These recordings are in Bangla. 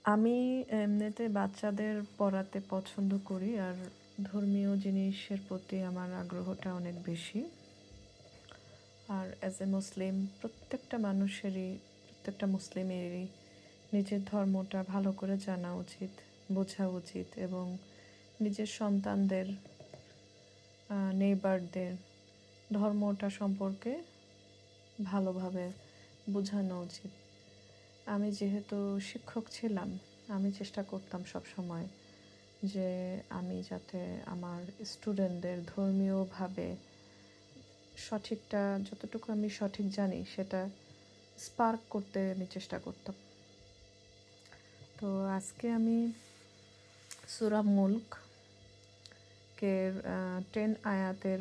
আমি এমনিতে বাচ্চাদের পড়াতে পছন্দ করি, আর ধর্মীয় জিনিসের প্রতি আমার আগ্রহটা অনেক বেশি। আর অ্যাজ এ মুসলিম প্রত্যেকটা মুসলিমেরই নিজের ধর্মটা ভালো করে জানা উচিত, বোঝা উচিত, এবং নিজের সন্তানদের, নেইবারদের ধর্মটা সম্পর্কে ভালোভাবে বোঝানো উচিত। আমি যেহেতু শিক্ষক ছিলাম, আমি চেষ্টা করতাম সব সময় যে আমি যাতে আমার স্টুডেন্টদের ধর্মীয়ভাবে যতটুকু আমি সঠিক জানি সেটা স্পার্ক করতে আমি চেষ্টা করতাম। তো আজকে আমি সূরা মুলক এর 10 আয়াতের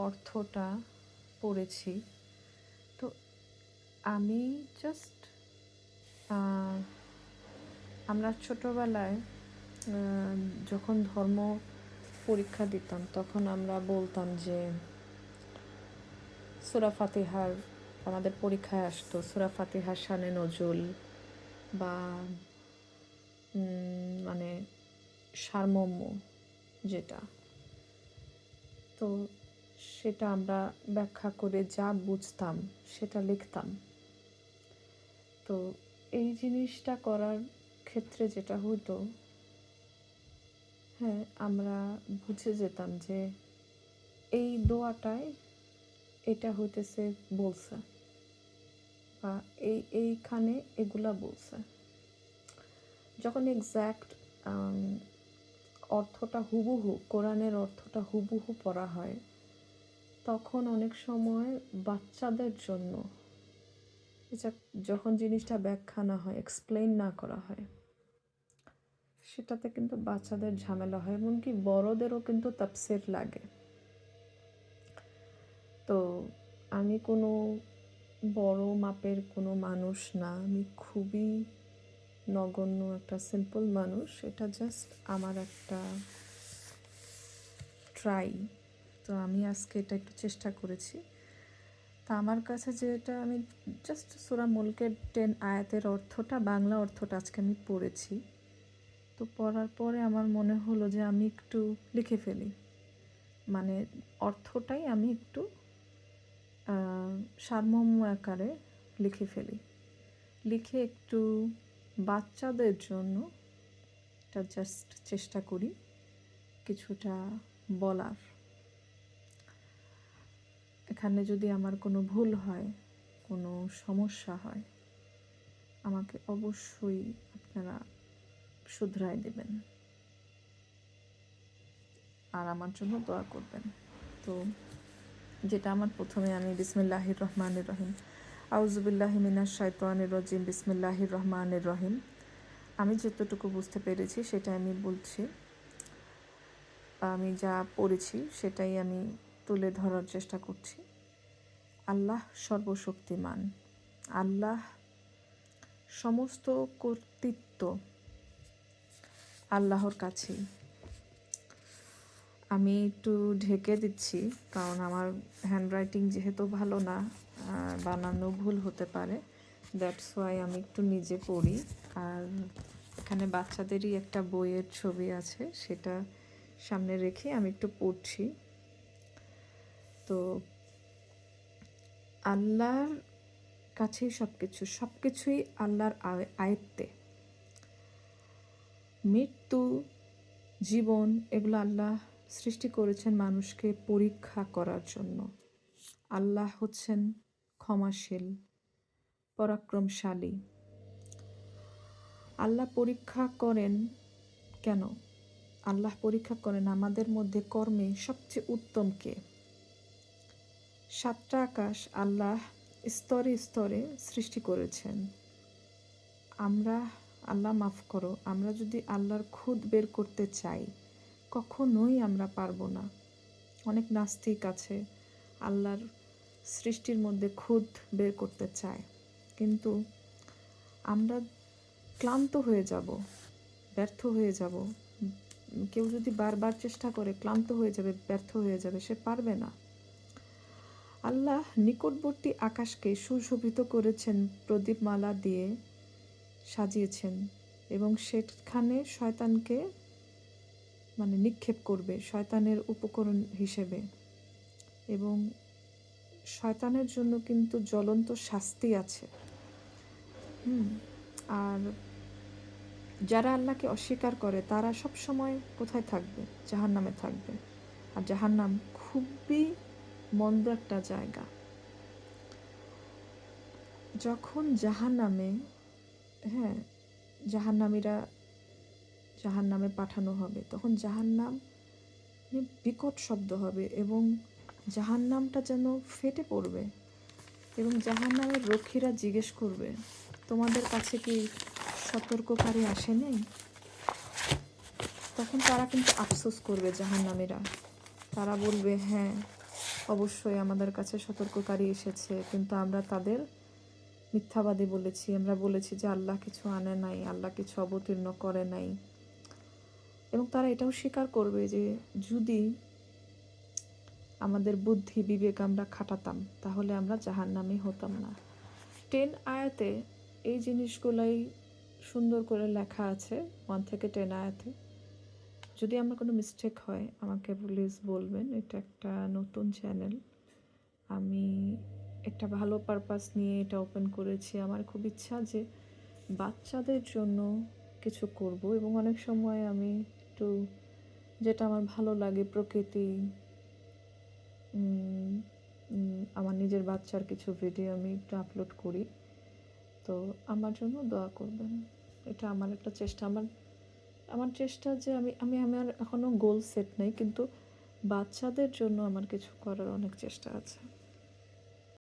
অর্থটা পড়েছি। তো আমি জাস্ট আমরা ছোটোবেলায় যখন ধর্ম পরীক্ষা দিতাম তখন আমরা বলতাম যে সূরা ফাতিহার, আমাদের পরীক্ষায় আসতো সূরা ফাতিহার শানে নজুল বা মানে সারমর্ম যেটা, তো সেটা আমরা ব্যাখ্যা করে যা বুঝতাম সেটা লিখতাম। তো এই জিনিসটা করার ক্ষেত্রে যেটা হতো, হ্যাঁ, আমরা বুঝে যেতাম যে এই দোয়াটায় এটা হইতেছে বলছে, বা এইখানে এগুলা বলছে। যখন এক্স্যাক্ট অর্থটা হুবহু, কোরআনের অর্থটা হুবহু পড়া হয়, তখন অনেক সময় বাচ্চাদের জন্য যখন জিনিসটা ব্যাখ্যা না হয়, এক্সপ্লেইন না করা হয়, সেটাতে কিন্তু বাচ্চাদের ঝামেলা হয়, এমনকি বড়দেরও কিন্তু তাফসীর লাগে। তো আমি কোনো বড় মাপের কোনো মানুষ না, আমি খুবই নগণ্য একটা সিম্পল মানুষ। এটা জাস্ট আমার একটা ট্রাই। তো আমি আজকে এটা একটু চেষ্টা করেছি। তা আমার কাছে যেটা, আমি জাস্ট সূরা মুলকের 10 আয়াতের অর্থটা, বাংলা অর্থটা আজকে আমি পড়েছি। তো পড়ার পরে আমার মনে হলো যে আমি একটু লিখে ফেলি, মানে অর্থটাই আমি একটু সারমর্ম আকারে লিখে ফেলি, লিখে একটু বাচ্চাদের জন্য এটা জাস্ট চেষ্টা করি কিছুটা বলার। এখানে যদি আমার কোনো ভুল হয়, কোনো সমস্যা হয়, আমাকে অবশ্যই আপনারা শুধরাই দেবেন আর আমার জন্য দোয়া করবেন। তো যেটা আমার প্রথমে, আমি বিসমিল্লাহির রহমানির রহিম, আউযুবিল্লাহি মিনাশ শাইতানির রাজিম, বিসমিল্লাহির রহমানির রহিম। আমি যতটুকু বুঝতে পেরেছি সেটা আমি বলছি, আমি যা পড়েছি সেটাই আমি তুলে ধরার চেষ্টা করছি। আল্লাহ সর্বশক্তিমান, আল্লাহ সমস্ত কর্তৃত্ব আল্লাহর কাছেই। আমি একটু ঢেকে দিচ্ছি কারণ আমার হ্যান্ডরাইটিং যেহেতু ভালো না, বানানো ভুল হতে পারে, দ্যাটস ওয়াই আমি একটু নিজে পড়ি। আর এখানে বাচ্চাদেরই একটা বইয়ের ছবি আছে, সেটা সামনে রেখে আমি একটু পড়ছি। তো আল্লাহর কাছেই সব কিছুই আল্লাহর আয়ত্তে। মৃত্যু, জীবন, এগুলো আল্লাহ সৃষ্টি করেছেন মানুষকে পরীক্ষা করার জন্য। আল্লাহ হচ্ছেন ক্ষমাশীল, পরাক্রমশালী। আল্লাহ পরীক্ষা করেন কেন? আল্লাহ পরীক্ষা করেন আমাদের মধ্যে কর্মে সবচেয়ে উত্তম কে। 7টা আকাশ আল্লাহ স্তরে স্তরে সৃষ্টি করেছেন। আল্লাহ মাফ করো, আমরা যদি আল্লাহর খুদ বের করতে চাই, কখনোই আমরা পারবো না। অনেক নাস্তিক আছে আল্লাহর সৃষ্টির মধ্যে খুদ বের করতে চায়, কিন্তু আমরা ক্লান্ত হয়ে যাব, ব্যর্থ হয়ে যাব। কেউ যদি বারবার চেষ্টা করে ক্লান্ত হয়ে যাবে, ব্যর্থ হয়ে যাবে, সে পারবে না। আল্লাহ নিকটবর্তী আকাশকে সুশোভিত করেছেন, প্রদীপমালা দিয়ে সাজিয়েছেন। এবং সেখানে শয়তানকে মানে নিক্ষেপ করবে শয়তানের উপকরণ হিসেবে। এবং শয়তানের জন্য কিন্তু জ্বলন্ত শাস্তি আছে। আর যারা আল্লাহকে অস্বীকার করে তারা সব সময় কোথায় থাকবে? জাহান্নামে থাকবে। আর জাহান্নাম খুবই মন্দ একটা জায়গা। যখন জাহান্নামে জাহান্নামীরা জাহান্নামে পাঠানো হবে, তখন জাহান্নাম বিকট শব্দ হবে এবং জাহান্নামটা যেন ফেটে পড়বে এবং জাহান্নামের রক্ষীরা জিজ্ঞেস করবে, তোমাদের কাছে কি সতর্ককারী আসেনি? তখন তারা কিন্তু আফসোস করবে জাহান্নামীরা। তারা বলবে, হ্যাঁ অবশ্যই আমাদের কাছে সতর্ককারী এসেছে, কিন্তু আমরা তাদের মিথ্যাবাদী বলেছি। আমরা বলেছি যে আল্লাহ কিছু আনে নাই, আল্লাহ কিছু অবতীর্ণ করে নাই। এবং তারা এটাও স্বীকার করবে যে যদি আমাদের বুদ্ধি বিবেক আমরা খাটাতাম তাহলে আমরা জাহান্নামী হতাম না। 10 আয়াতে এই জিনিসগুলাই সুন্দর করে লেখা আছে, 1 থেকে 10 আয়াতে। যদি আমার কোনো মিস্টেক হয় আমাকে প্লিজ বলবেন। এটা একটা নতুন চ্যানেল, আমি একটা ভালো পারপাস নিয়ে এটা ওপেন করেছি। আমার খুব ইচ্ছা যে বাচ্চাদের জন্য কিছু করব এবং অনেক সময় আমি একটু যেটা আমার ভালো লাগে প্রকৃতি, আমার নিজের বাচ্চার কিছু ভিডিও আমি একটু আপলোড করি। তো আমার জন্য দোয়া করবেন। এটা আমার একটা চেষ্টা। আমার চেষ্টা যে আমার এখনও গোল সেট নেই, কিন্তু বাচ্চাদের জন্য আমার কিছু করার অনেক চেষ্টা আছে।